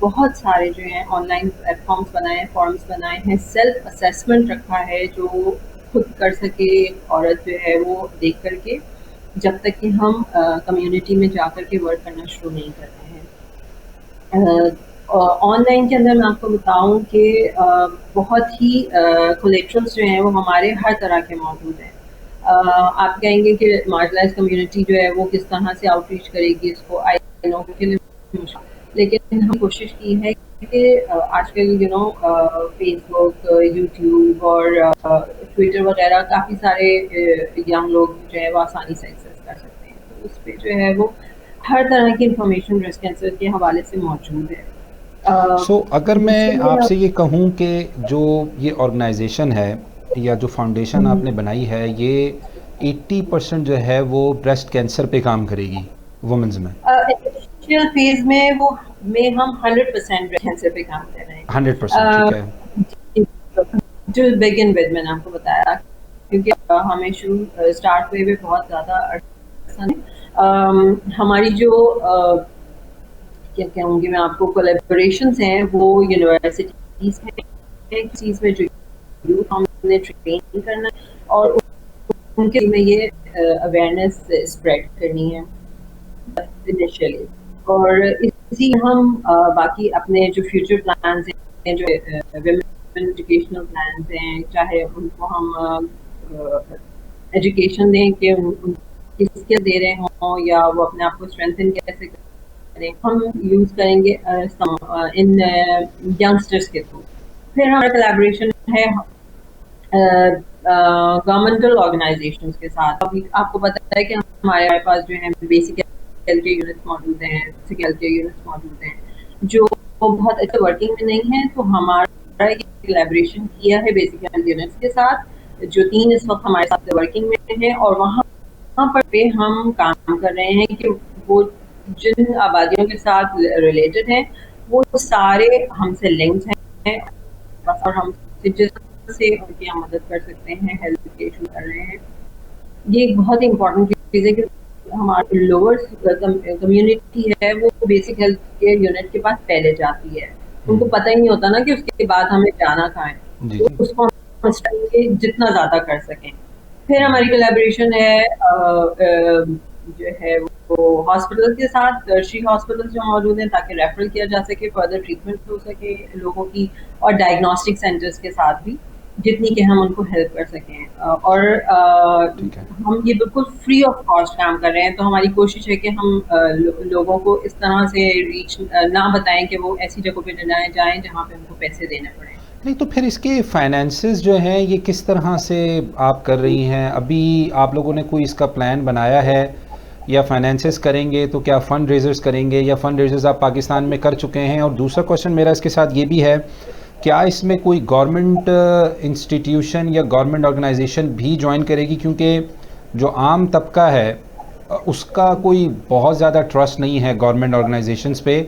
بہت سارے جو ہیں آن لائن پلیٹ فارمس بنائے ہیں، فارمس بنائے ہیں، سیلف اسیسمنٹ رکھا ہے جو خود کر سکے عورت جو ہے وہ دیکھ کر کے، جب تک کہ ہم کمیونٹی میں جا کر کے ورک کرنا شروع نہیں کرتے ہیں. آن لائن کے اندر میں آپ کو بتاؤں کہ بہت ہی کولیکشنس جو ہیں وہ ہمارے ہر طرح کے موجود ہیں. آپ کہیں گے کہ مارجنلائز کمیونٹی جو ہے وہ کس طرح سے آؤٹ ریچ کرے گی اس کو، آئی نو کے لیے، لیکن ہم کوشش کی ہے کہ آج کل فیس بک، یوٹیوب اور ٹویٹر وغیرہ کافی سارے ینگ لوگ جو ہے وہ آسانی سے ایکسیس کر سکتے ہیں، تو اس پہ جو ہے وہ ہر طرح کی انفارمیشن بریسٹ کینسر کے حوالے سے موجود ہے. سو اگر میں آپ سے دوسرے یہ کہوں کہ جو یہ آرگنائزیشن ہے یا جو فاؤنڈیشن آپ نے بنائی ہے، یہ 80% جو ہے وہ بریسٹ کینسر پہ کام کرے گی وومنز میں. انیشیل فیز میں ہم 100% کینسر پہ کام کر رہے ہیں. 100% ٹھیک ہے. جو بگن ود میں نے آپ کو بتایا، کیونکہ ہمیں شروع اسٹارٹ ہوئے بہت زیادہ عرصہ نہیں. ہماری جو کیا کہوں گی میں آپ کو، کولیبوریشنس ہیں وہ یونیورسٹیز ہیں، چیز میں جو یوتھ ہم نے ٹرین کرنا ہے اور ان کے میں یہ اویئرنیس اسپریڈ کرنی ہے انیشیلی. اور اسی ہم باقی اپنے جو فیوچر پلانز ہیں، جو ویمن ایجوکیشنل پلانز ہیں، چاہے ان کو ہم ایجوکیشن دیں کہ ان کی اسکل دے رہے ہوں یا وہ اپنے آپ کو اسٹرینتھن کیسے کریں، ہم یوز کریں گے ان ینگسٹرس کے تھرو. پھر ہمارا کولیبوریشن ہے گورنمنٹل آرگنائزیشنس کے ساتھ. ابھی آپ کو پتہ ہے کہ ہمارے پاس جو ہے بیسک ہیلتھ کیئر یونٹس موجود ہیں، بیسک ہیلتھ کیئر یونٹس موجود ہیں جو بہت اچھے ورکنگ میں نہیں ہیں، تو ہمارا کولیبوریشن کیا ہے بیسک ہیلتھ یونٹس کے ساتھ جو 3 اس وقت ہمارے ساتھ ورکنگ میں ہیں، اور وہاں پر پہ ہم کام کر رہے ہیں کہ وہ جن آبادیوں کے ساتھ ریلیٹڈ ہیں وہ سارے ہم سے لنکڈ ہیں، اور ہم جس سے ان کی ہم مدد کر سکتے ہیں، ہیلتھ ایجوکیشن کر رہے ہیں. یہ ایک بہت امپورٹنٹ چیز ہے کہ ہماری لوور کمیونٹی ہے وہ بیسک ہیلتھ کیئر یونٹ کے پاس پہلے جاتی ہے، ان کو پتہ ہی نہیں ہوتا نا کہ اس کے بعد ہمیں جانا کہاں ہے، جی تو جی. اس کو ہم جتنا زیادہ کر سکیں. پھر ہماری کولیبوریشن ہے جو ہے وہ ہاسپٹل کے ساتھ، ٹرشری ہاسپٹل جو موجود ہیں، تاکہ ریفر کیا جا سکے، فردر ٹریٹمنٹ ہو سکے لوگوں کی، اور ڈائگنوسٹک سینٹرز کے ساتھ بھی جتنی کہ ہم ان کو ہیلپ کر سکیں. اور ٹھیک ہے. ہم یہ بالکل فری آف کاسٹ کام کر رہے ہیں، تو ہماری کوشش ہے کہ ہم لوگوں کو اس طرح سے ریچ نہ بتائیں کہ وہ ایسی جگہوں پہ جائیں جہاں پہ ان کو پیسے دینے پڑیں. نہیں تو پھر اس کے فائنینسز جو ہیں یہ کس طرح سے آپ کر رہی ہیں؟ ابھی آپ لوگوں نے کوئی اس کا پلان بنایا ہے یا فائنینسز کریں گے تو کیا فنڈ ریزرز کریں گے، یا فنڈ ریزرز آپ پاکستان میں کر چکے ہیں؟ اور دوسرا کوشچن میرا اس کے ساتھ یہ بھی ہے، کیا اس میں کوئی گورنمنٹ انسٹیٹیوشن یا گورنمنٹ آرگنائزیشن بھی جوائن کرے گی؟ کیونکہ جو عام طبقہ ہے اس کا کوئی بہت زیادہ ٹرسٹ نہیں ہے گورنمنٹ آرگنائزیشنز پہ.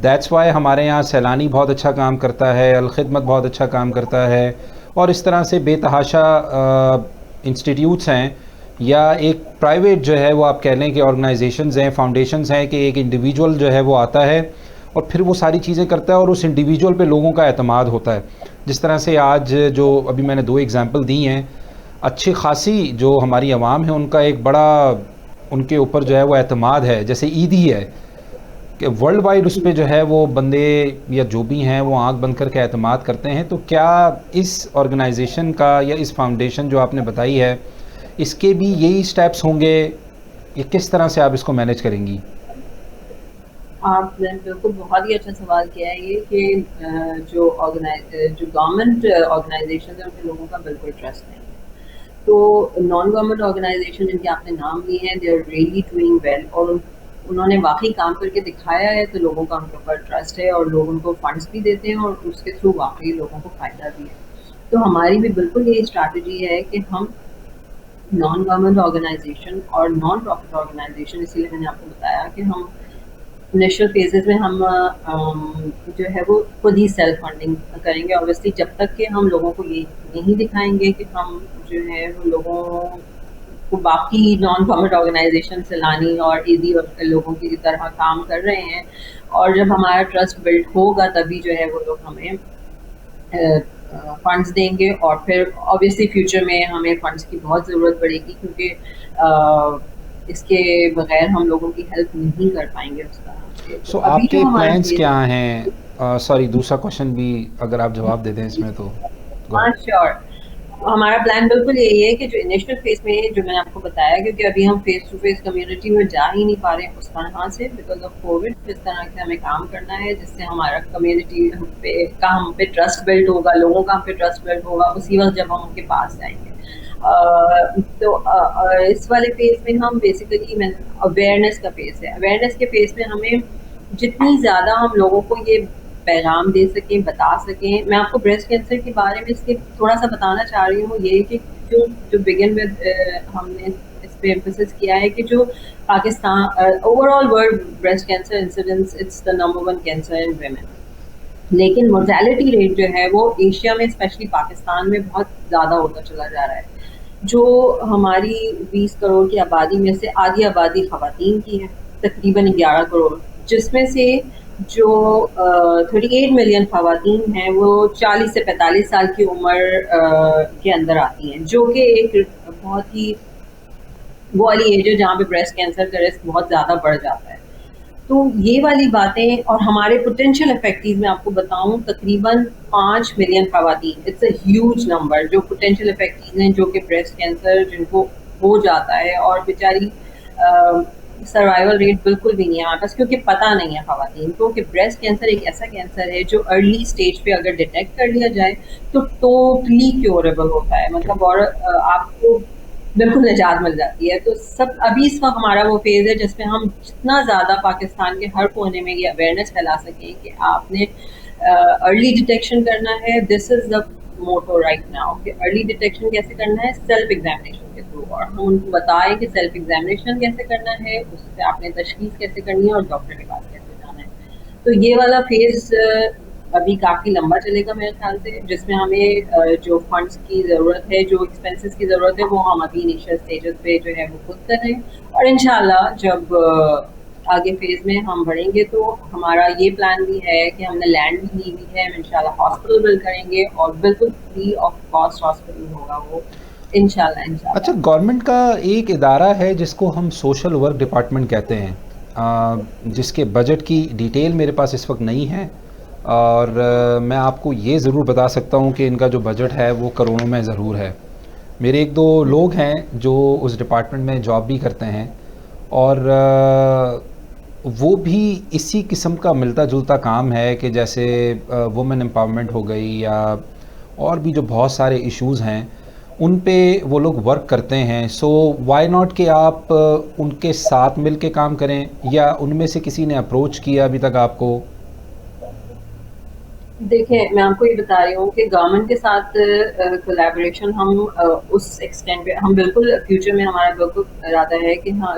دیٹس وائی ہمارے یہاں سیلانی بہت اچھا کام کرتا ہے، الخدمت بہت اچھا کام کرتا ہے، اور اس طرح سے بے تحاشا انسٹیٹیوٹس ہیں، یا ایک پرائیویٹ جو ہے وہ آپ کہہ لیں کہ آرگنائزیشنز ہیں، فاؤنڈیشنز ہیں، کہ ایک انڈیویجول جو ہے وہ آتا ہے اور پھر وہ ساری چیزیں کرتا ہے اور اس انڈیویجول پہ لوگوں کا اعتماد ہوتا ہے. جس طرح سے آج جو ابھی میں نے 2 ایگزامپل دی ہیں، اچھی خاصی جو ہماری عوام ہے ان کا ایک بڑا ان کے اوپر جو ہے وہ اعتماد ہے، جیسے عیدی ہے کہ ورلڈ وائڈ اس پہ جو ہے وہ بندے یا جو بھی ہیں وہ آنکھ بند کر کے اعتماد کرتے ہیں. تو کیا اس آرگنائزیشن کا یا اس فاؤنڈیشن جو آپ نے بتائی ہے اس کے بھی یہی سٹیپس ہوں گے، یا کس طرح سے آپ اس کو مینیج کریں گی؟ آپ نے بالکل بہت ہی اچھا سوال کیا ہے یہ کہ جو گورنمنٹ آرگنائزیشن ہیں ان کے لوگوں کا بالکل ٹرسٹ نہیں ہے. تو نان گورنمنٹ آرگنائزیشن جن کے آپ نے نام لیے ہیں، they are really doing well, اور انہوں نے واقعی کام کر کے دکھایا ہے، تو لوگوں کا ان کے اوپر ٹرسٹ ہے، اور لوگ ان کو فنڈس بھی دیتے ہیں، اور اس کے تھرو واقعی لوگوں کو فائدہ بھی ہے. تو ہماری بھی بالکل یہی اسٹریٹجی ہے کہ ہم نان گورنمنٹ آرگنائزیشن اور نان پروفٹ آرگنائزیشن، اسی لیے میں نے آپ کو بتایا کہ ہم انیشل فیزز میں ہم جو ہے وہ خود ہی سیلف فنڈنگ کریں گے. اوبیسلی جب تک کہ ہم لوگوں کو یہ نہیں دکھائیں گے کہ ہم جو ہے وہ لوگوں کو باقی نان گورنمنٹ آرگنائزیشن سے لانی اور ایزی لوگوں کی طرح کام کر رہے ہیں. اور جب ہمارا ٹرسٹ بلڈ ہوگا تبھی جو ہے وہ لوگ ہمیں فنڈس دیں گے. اور پھر آبویسلی فیوچر میں ہمیں فنڈس کی بہت ضرورت پڑے گی, کیونکہ اس کے بغیر ہم لوگوں کی ہیلپ نہیں کر پائیں گے اس طرح سے. سو آپ کے پلانس کیا ہیں؟ سوری دوسرا کوشچن بھی اگر آپ جواب دے دیں اس میں تو. ہاں شیور. ہمارا پلان بالکل یہی ہے کہ جو انیشنل فیز میں جو میں نے آپ کو بتایا, کیونکہ ابھی ہم فیس ٹو فیس کمیونٹی میں جا ہی نہیں پا رہے ہیں اس طرح سے بیکاز آف کووڈ. اس طرح سے ہمیں کام کرنا ہے جس سے ہمارا کمیونٹی ہم پہ ٹرسٹ بلڈ ہوگا, لوگوں کا ہم پہ ٹرسٹ بلڈ ہوگا اسی وقت جب ہم ان کے پاس جائیں گے. تو اس والے فیز میں ہم بیسیکلی اویئرنیس کا فیز ہے. اویئرنیس کے فیز میں ہمیں جتنی زیادہ ہم لوگوں کو یہ پیغام دے سکیں, بتا سکیں. میں آپ کو بریسٹ کینسر کے بارے میں اس کے تھوڑا سا بتانا چاہ رہی ہوں, یہ کہ جو بگن ود ہم نے اس پہ ایمفسس کیا ہے کہ جو Pakistan over all world breast cancer incidence it's the number 1 cancer in women, لیکن مورٹیلٹی ریٹ جو ہے وہ ایشیا میں اسپیشلی پاکستان میں بہت زیادہ ہوتا چلا جا رہا ہے. جو ہماری 20 کروڑ کی آبادی میں سے آدھی آبادی خواتین کی ہے, تقریباً 11 کروڑ, جس میں سے جو 38 ملین خواتین ہیں وہ 40 سے 45 سال کی عمر کے اندر آتی ہیں, جو کہ ایک بہت ہی وہ والی ایج ہے جہاں پہ بریسٹ کینسر کا رسک بہت زیادہ بڑھ جاتا ہے. تو یہ والی باتیں اور ہمارے پوٹینشیل افیکٹیز میں آپ کو بتاؤں تقریباً 5 ملین خواتین, اٹس اے ہیوج نمبر, جو پوٹینشیل افیکٹیز ہیں جو کہ بریسٹ کینسر جن کو ہو جاتا ہے اور بیچاری سروائیول ریٹ بالکل بھی نہیں ہے ہمارے پاس, کیونکہ پتہ نہیں ہے خواتین کو کہ بریسٹ کینسر ایک ایسا کینسر ہے جو ارلی اسٹیج پہ اگر ڈیٹیکٹ کر لیا جائے تو ٹوٹلی کیوریبل ہوتا ہے, مطلب اور آپ کو بالکل نجات مل جاتی ہے. تو ابھی اس وقت ہمارا وہ فیز ہے جس میں ہم جتنا زیادہ پاکستان کے ہر کونے میں یہ اویئرنیس پھیلا سکیں کہ آپ نے ارلی ڈیٹیکشن کرنا ہے. دس is the motto right now کہ ارلی ڈیٹیکشن کیسے کرنا ہے, سیلف ایگزامینیشن کے تھرو, اور ہم ان کو بتائیں کہ سیلف ایگزامینیشن کیسے کرنا ہے, اس سے آپ نے تشخیص کیسے کرنی ہے اور ڈاکٹر کے پاس کیسے جانا ہے. تو یہ والا فیز ابھی کافی لمبا چلے گا میرے خیال سے, جس میں ہمیں جو فنڈس کی ضرورت ہے, جو ایکسپینسز کی ضرورت ہے, وہ ہم ابھی انیشیل اسٹیجز پہ جو ہے وہ خود کریں. اور انشاءاللہ جب آگے فیز میں ہم بڑھیں گے تو ہمارا یہ پلان بھی ہے کہ ہم نے لینڈ بھی لی ہوئی ہے, ہم انشاءاللہ ہاسپٹل بلڈ کریں گے اور بالکل فری آف کاسٹ ہاسپٹل ہوگا وہ انشاءاللہ. اچھا, گورنمنٹ کا ایک ادارہ ہے جس کو ہم سوشل ورک ڈپارٹمنٹ کہتے ہیں, جس کے بجٹ کی ڈیٹیل میرے پاس اس وقت نہیں ہے, اور میں آپ کو یہ ضرور بتا سکتا ہوں کہ ان کا جو بجٹ ہے وہ کروڑوں میں ضرور ہے. میرے ایک دو لوگ ہیں جو اس ڈپارٹمنٹ میں جاب بھی کرتے ہیں, اور وہ بھی اسی قسم کا ملتا جلتا کام ہے کہ جیسے وومن امپاورمنٹ ہو گئی یا اور بھی جو بہت سارے ایشوز ہیں ان پہ وہ لوگ ورک کرتے ہیں. سو وائی ناٹ کہ آپ ان کے ساتھ مل کے کام کریں, یا ان میں سے کسی نے اپروچ کیا ابھی تک آپ کو؟ دیکھیں, میں آپ کو یہ بتا رہی ہوں کہ گورنمنٹ کے ساتھ کولیبریشن ہم اس ایکسٹینٹ پہ ہم بالکل فیوچر میں ہمارا بالکل ارادہ ہے کہ ہاں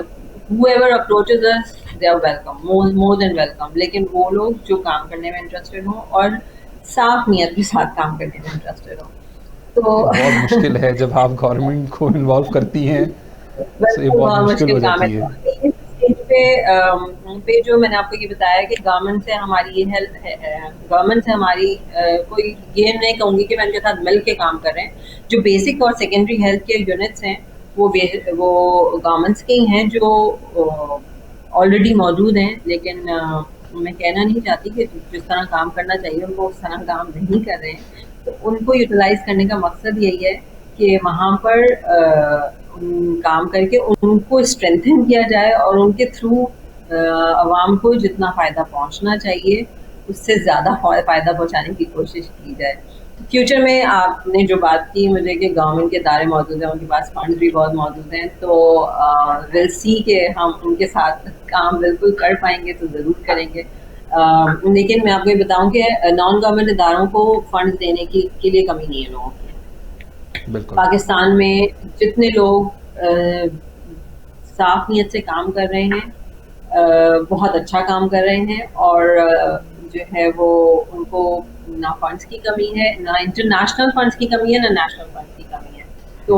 whoever approaches us they are welcome, more than welcome. لیکن وہ لوگ جو کام کرنے میں انٹرسٹڈ ہوں اور صاف نیت کے ساتھ کام کرنے میں انٹرسٹڈ ہوں. تو بہت مشکل ہے جب آپ گورنمنٹ کو انوالو کرتی ہیں, تو یہ بہت مشکل ہو جاتی ہے. پہ جو میں نے آپ کو یہ بتایا کہ گورنمنٹ سے ہماری یہ ہیلپ ہے, گورنمنٹ سے ہماری کوئی یہ نہیں کہوں گی کہ میں ان کے ساتھ مل کے کام کر رہے ہیں. جو بیسک اور سیکنڈری ہیلتھ کیئر یونٹس ہیں وہ گورنمنٹس کے ہی ہیں جو آلریڈی موجود ہیں, لیکن میں کہنا نہیں چاہتی کہ جس طرح کام کرنا چاہیے ان کو اس طرح کام نہیں کر رہے ہیں. تو ان کو یوٹیلائز کرنے کا مقصد یہی ہے کہ وہاں پر کام کر کے ان کو اسٹرینتھن کیا جائے اور ان کے تھرو عوام کو جتنا فائدہ پہنچنا چاہیے اس سے زیادہ فائدہ پہنچانے کی کوشش کی جائے. فیوچر میں آپ نے جو بات کی مجھے کہ گورنمنٹ کے ادارے موجود ہیں, ان کے پاس فنڈز بھی بہت موجود ہیں, تو ول سی کہ ہم ان کے ساتھ کام بالکل کر پائیں گے تو ضرور کریں گے. لیکن میں آپ کو یہ بتاؤں کہ نان گورنمنٹ اداروں کو فنڈز دینے کے لیے کمی نہیں ہے لوگوں کی. پاکستان میں جتنے لوگ صاف نیت سے کام کر رہے ہیں بہت اچھا کام کر رہے ہیں, اور جو ہے وہ ان کو نہ فنڈس کی کمی ہے, نہ انٹرنیشنل فنڈس کی کمی ہے, نہ نیشنل فنڈس کی کمی ہے. تو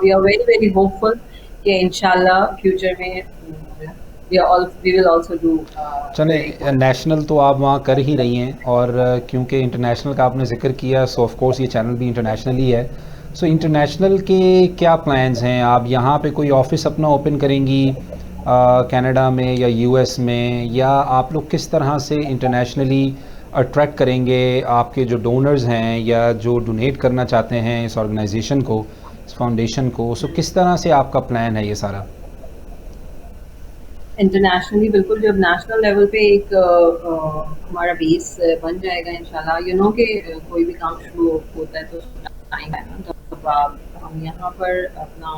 we are very very hopeful کہ انشاءاللہ فیوچر میں we will also do very چلیں، good. نیشنل تو آپ وہاں کر ہی رہی ہیں، اور کیونکہ انٹرنیشنل کا آپ نے ذکر کیا، سو آف کورس یہ چینل بھی انٹرنیشنل ہی ہے. سو انٹرنیشنل کے کیا پلانز ہیں؟ آپ یہاں پہ کوئی آفس اپنا اوپن کریں گی کینیڈا میں یا یو ایس میں، یا آپ لوگ کس طرح سے انٹرنیشنلی اٹریکٹ کریں گے آپ کے جو ڈونرز ہیں یا جو ڈونیٹ کرنا چاہتے ہیں اس آرگنائزیشن کو، اس فاؤنڈیشن کو؟ سو کس طرح سے آپ کا پلان ہے یہ سارا؟ انٹرنیشنلی بالکل، جب نیشنل لیول پہ ایک ہمارا بیس بن جائے گا انشاءاللہ، یو نو کہ کوئی بھی کام شروع ہوتا ہے تو ٹائم ہے نا، تو ہم یہاں پر اپنا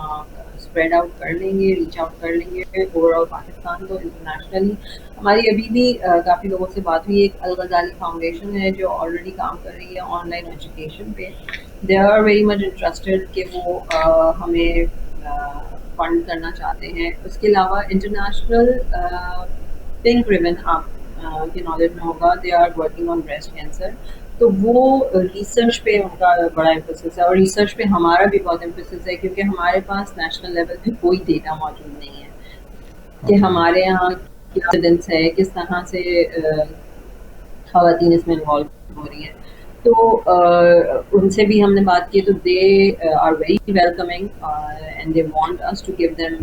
اسپریڈ آؤٹ کر لیں گے، ریچ آؤٹ کر لیں گے اوور آل پاکستان کو. انٹرنیشنلی ہماری ابھی بھی کافی لوگوں سے بات ہوئی. ایک الغزالی فاؤنڈیشن ہے جو آلریڈی کام کر رہی ہے آن لائن ایجوکیشن پہ. They are very much interested کہ وہ ہمیں فنڈ کرنا چاہتے ہیں. اس کے علاوہ انٹرنیشنل پنک ریبن آپ کے نالج میں ہوگا، they are working on breast cancer. تو وہ ریسرچ پہ ان کا بڑا امفسس ہے، اور ریسرچ پہ ہمارا بھی بہت امفسس ہے، کیونکہ ہمارے پاس نیشنل لیول پہ کوئی ڈیٹا موجود نہیں ہے کہ ہمارے یہاں کیا انسیڈنس ہے، کس طرح سے خواتین اس میں انوالو ہو رہی ہیں. تو ان سے بھی ہم نے بات کی، تو they are very welcoming and they want us to give them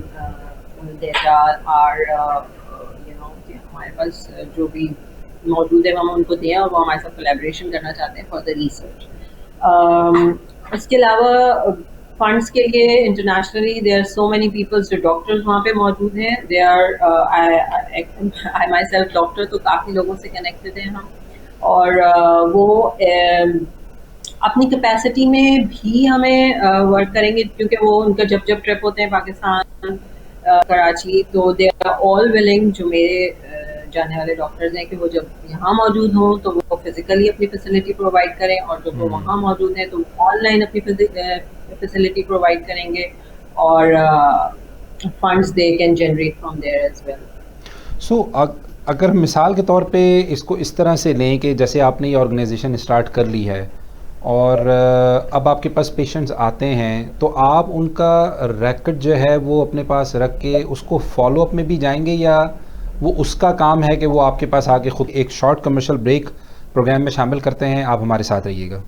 data are you know کہ ہمارے پاس جو بھی موجود ہے ہم ان کو دیں، اور وہ ہمارے ساتھ کولیبریشن کرنا چاہتے ہیں فار دا ریسرچ. اس کے علاوہ فنڈس کے لیے internationally there are so many peoples جو ڈاکٹرز وہاں پہ موجود ہیں. They are I myself doctor, تو کافی لوگوں سے کنیکٹڈ ہیں ہم، اور وہ اپنی کیپیسٹی میں بھی ہمیں ورک کریں گے، کیونکہ وہ ان کا جب ٹرپ ہوتے ہیں پاکستان کراچی، تو دے آر آل ولنگ، جو میرے جانے والے ڈاکٹرز ہیں، کہ وہ جب یہاں موجود ہوں تو وہ فزیکلی اپنی فیسلٹی پرووائڈ کریں، اور جب وہ وہاں موجود ہیں تو آن لائن اپنی فیسلٹی پرووائڈ کریں گے، اور funds they can generate from there as well. So اگر مثال کے طور پہ اس کو اس طرح سے لیں کہ جیسے آپ نے یہ آرگنائزیشن اسٹارٹ کر لی ہے، اور اب آپ کے پاس پیشنٹس آتے ہیں، تو آپ ان کا ریکٹ جو ہے وہ اپنے پاس رکھ کے اس کو فالو اپ میں بھی جائیں گے، یا وہ اس کا کام ہے کہ وہ آپ کے پاس آ کے خود ایک شارٹ کمرشل بریک پروگرام میں شامل کرتے ہیں؟ آپ ہمارے ساتھ رہیے گا.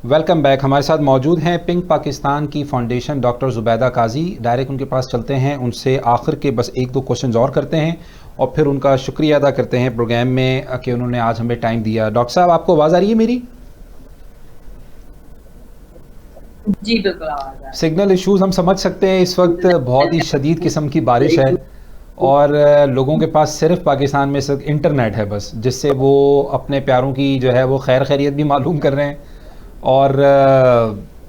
Welcome back. ہمارے ساتھ موجود ہیں پنک پاکستان کی فاؤنڈیشن ڈاکٹر زبیدہ قاضی. ڈائریکٹ ان کے پاس چلتے ہیں، ان سے آخر کے بس 1-2 کوشچنز اور کرتے ہیں، اور پھر ان کا شکریہ ادا کرتے ہیں پروگرام میں کہ انہوں نے آج ہمیں ٹائم دیا. ڈاکٹر صاحب، آپ کو آواز آ رہی ہے میری؟ جی بالکل آواز آ رہی ہے. سگنل ایشوز ہم سمجھ سکتے ہیں، اس وقت بہت ہی شدید قسم کی بارش ہے، اور لوگوں کے پاس صرف پاکستان میں صرف انٹرنیٹ ہے بس، جس سے وہ اپنے پیاروں کی جو ہے وہ خیر خیریت بھی معلوم کر رہے ہیں. اور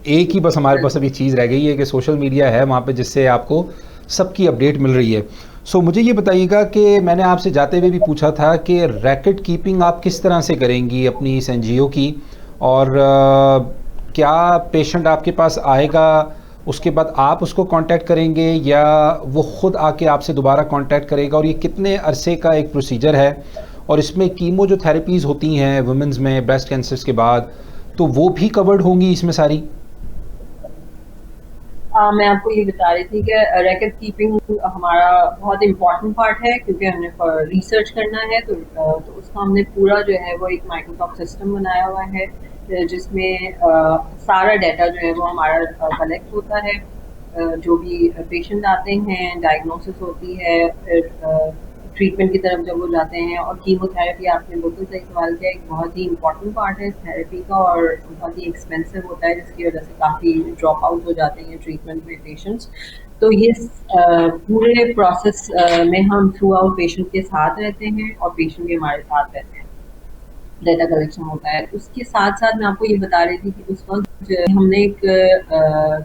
ایک ہی بس ہمارے پاس ابھی چیز رہ گئی ہے کہ سوشل میڈیا ہے وہاں پہ، جس سے آپ کو سب کی اپڈیٹ مل رہی ہے. سو مجھے یہ بتائیے گا کہ میں نے آپ سے جاتے ہوئے بھی پوچھا تھا کہ ریکٹ کیپنگ آپ کس طرح سے کریں گی اپنی اس این جی او کی، اور کیا پیشنٹ آپ کے پاس آئے گا اس کے بعد آپ اس کو کانٹیکٹ کریں گے، یا وہ خود آ کے آپ سے دوبارہ کانٹیکٹ کرے گا، اور یہ کتنے عرصے کا ایک پروسیجر ہے، اور اس میں کیمو جو تھیراپیز ہوتی ہیں وومنز میں بریسٹ کینسرز کے بعد، تو وہ بھی کورڈ ہوں گی اس میں ساری؟ میں آپ کو یہ بتا رہی تھی کہ ریکٹ کیپنگ ہمارا بہت امپورٹنٹ پارٹ ہے، کیونکہ ہم نے ریسرچ کرنا ہے، تو اس کا ہم نے پورا جو ہے وہ ایک مائکروسافٹ سسٹم بنایا ہوا ہے، جس میں سارا ڈیٹا جو ہے وہ ہمارا کلیکٹ ہوتا ہے. جو بھی پیشنٹ آتے ہیں، ڈائگنوسس ہوتی ہے، پھر ٹریٹمنٹ کی طرف جب وہ جاتے ہیں. اور کیمو تھراپی، آپ نے بالکل صحیح سوال کیا، ایک بہت ہی امپورٹنٹ پارٹ ہے تھراپی کا، اور بہت ہی ایکسپینسو ہوتا ہے، جس کی وجہ سے کافی ڈراپ آؤٹ ہو جاتے ہیں ٹریٹمنٹ میں پیشنٹس. تو یہ پورے پروسیس میں ہم تھرو آؤٹ پیشنٹ کے ساتھ رہتے ہیں، اور پیشنٹ بھی ہمارے ساتھ رہتے ہیں. ڈیٹا کلیکشن ہوتا ہے. اس کے ساتھ ساتھ میں آپ کو یہ بتا رہی تھی کہ اس وقت ہم نے ایک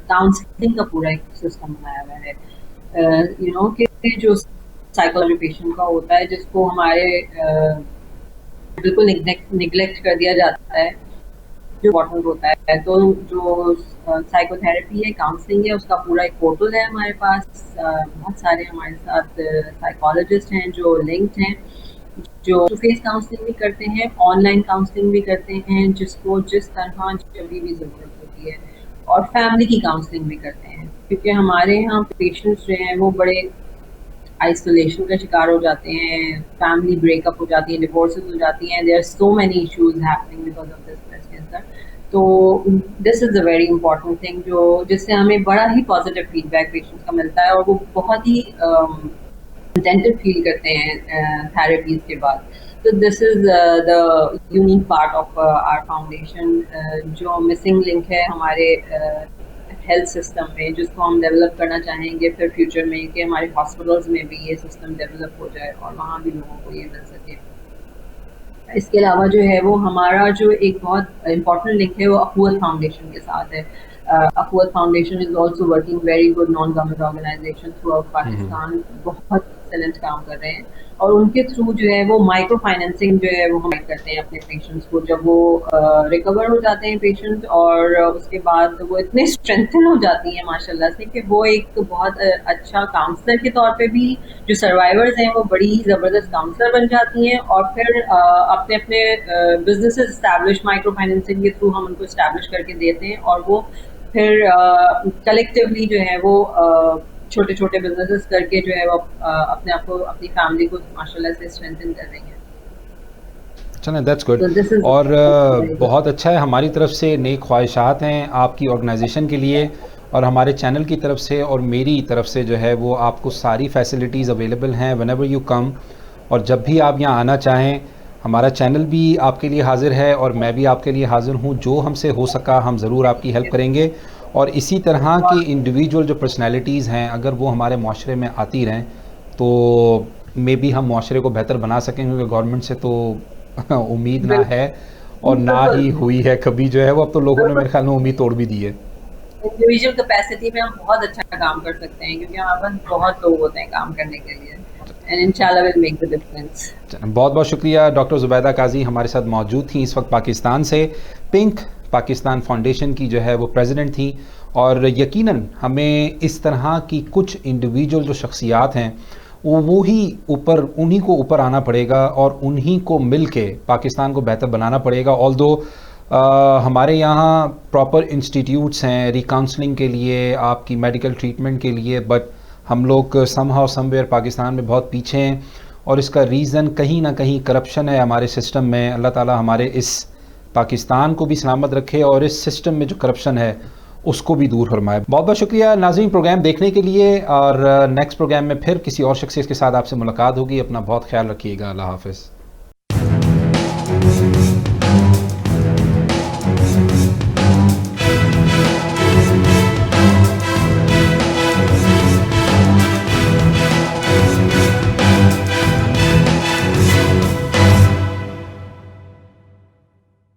کاؤنسلنگ کا پورا ایک سسٹم بنایا ہوا ہے، یو نو کہ جو سائیکولوجی پیشنٹ کا ہوتا ہے، جس کو ہمارے بالکل نگلیکٹ کر دیا جاتا ہے، جو امپورٹنٹ ہوتا ہے. تو جو سائیکو تھراپی ہے، کاؤنسلنگ ہے، اس کا پورا ایک پورٹل ہے ہمارے پاس. بہت سارے ہمارے ساتھ سائیکالوجسٹ ہیں جو لنکڈ ہیں، جو فیس کاؤنسلنگ بھی کرتے ہیں، آن لائن کاؤنسلنگ بھی کرتے ہیں، جس کو جس طرح جب بھی ضرورت ہوتی ہے، اور فیملی کی کاؤنسلنگ بھی کرتے ہیں، کیونکہ ہمارے یہاں پیشنٹس جو ہیں وہ بڑے آئسولیشن کا شکار ہو جاتے ہیں، فیملی بریک اپ ہو جاتی ہے، ڈیورسز ہو جاتی ہیں، there are so many issues happening because of this breast cancer. تو this is a very important thing جس سے ہمیں بڑا ہی پازیٹیو فیڈ بیک پیشنٹس کا ملتا ہے، اور وہ بہت ہی کنٹینٹڈ فیل کرتے ہیں تھراپیز کے بعد. تو this is the unique part of our foundation, جو مسنگ لنک ہے ہمارے ہیلتھ سسٹم میں، جس کو ہم ڈیولپ کرنا چاہیں گے پھر فیوچر میں، کہ ہمارے ہاسپٹلز میں بھی یہ سسٹم ڈیولپ ہو جائے اور وہاں بھی لوگوں کو یہ مل سکے. اس کے علاوہ جو ہے وہ ہمارا جو ایک بہت امپورٹنٹ لنک ہے وہ اخوت فاؤنڈیشن کے ساتھ ہے. Akhuwat foundation is also working very good non government organisation throughout Pakistan, بہت ایکسلنٹ کام کر رہے ہیں، اور ان کے تھرو جو ہے وہ مائکرو فائنینسنگ جو ہے وہ ہم کرتے ہیں اپنے پیشنٹس کو. جب وہ ریکور ہو جاتے ہیں پیشنٹ، اور اس کے بعد وہ اتنے اسٹرینتھن ہو جاتی ہیں ماشاء اللہ سے، کہ وہ ایک بہت اچھا کاؤنسلر کے طور پہ بھی، جو سروائیورز ہیں وہ بڑی ہی زبردست کاؤنسلر بن جاتی ہیں، اور پھر اپنے اپنے بزنس اسٹیبلش مائکرو فائنینسنگ کے تھرو ہم ان کو اسٹیبلش کر کے دیتے ہیں، اور وہ پھر کلیکٹیولی جو ہے وہ چھوٹے چھوٹے بزنسز کر کے جو ہے وہ اپنے آپ کو، اپنی فیملی کو ماشاء اللہ سے اسٹرینتھن کر رہی ہیں. چلیں that's good. So this is اور very good. بہت اچھا ہے، ہماری طرف سے نیک خواہشات ہیں آپ کی آرگنائزیشن کے لیے، اور ہمارے چینل کی طرف سے اور میری طرف سے جو ہے وہ آپ کو ساری فیسلٹیز اویلیبل ہیں وین ایور یو کم. اور جب بھی آپ یہاں آنا چاہیں، ہمارا چینل بھی آپ کے لیے حاضر ہے اور میں بھی آپ کے لیے حاضر ہوں. جو ہم سے ہو سکا ہم ضرور آپ کی ہیلپ کریں گے. اور اسی طرح کی انڈیویجول جو پرسنالٹیز ہیں اگر وہ ہمارے معاشرے میں آتی رہیں تو مے بی ہم معاشرے کو بہتر بنا سکیں، کیونکہ گورنمنٹ سے تو امید نہ ہے اور نہ ہی ہوئی ہے کبھی جو ہے وہ. اب تو لوگوں نے میرے خیال میں امید توڑ بھی دی ہے. انڈیویجول کیپیسٹی میں ہم بہت اچھا کام کر سکتے ہیں، کیونکہ ہمارے پاس بہت لوگ ہوتے ہیں کام کرنے کے لیے، اینڈ انشاءاللہ ول میک دی ڈفرنس. بہت بہت شکریہ. ڈاکٹر زبیدہ قاضی ہمارے ساتھ موجود تھیں اس وقت پاکستان سے. پنک پاکستان فاؤنڈیشن کی جو ہے وہ پریزیڈنٹ تھی، اور یقیناً ہمیں اس طرح کی کچھ انڈیویجول جو شخصیات ہیں انہی کو اوپر آنا پڑے گا، اور انہی کو مل کے پاکستان کو بہتر بنانا پڑے گا. آل دو ہمارے یہاں پراپر انسٹیٹیوٹس ہیں ری کاؤنسلنگ کے لیے، آپ کی میڈیکل ٹریٹمنٹ کے لیے، بٹ ہم لوگ some how some where Pakistan میں بہت پیچھے ہیں، اور اس کا ریزن کہیں نہ کہیں کرپشن ہے ہمارے سسٹم میں. اللہ تعالی ہمارے اس پاکستان کو بھی سلامت رکھے، اور اس سسٹم میں جو کرپشن ہے اس کو بھی دور فرمائے. بہت بہت شکریہ ناظرین پروگرام دیکھنے کے لیے، اور نیکسٹ پروگرام میں پھر کسی اور شخصیت کے ساتھ آپ سے ملاقات ہوگی. اپنا بہت خیال رکھیے گا. اللہ حافظ.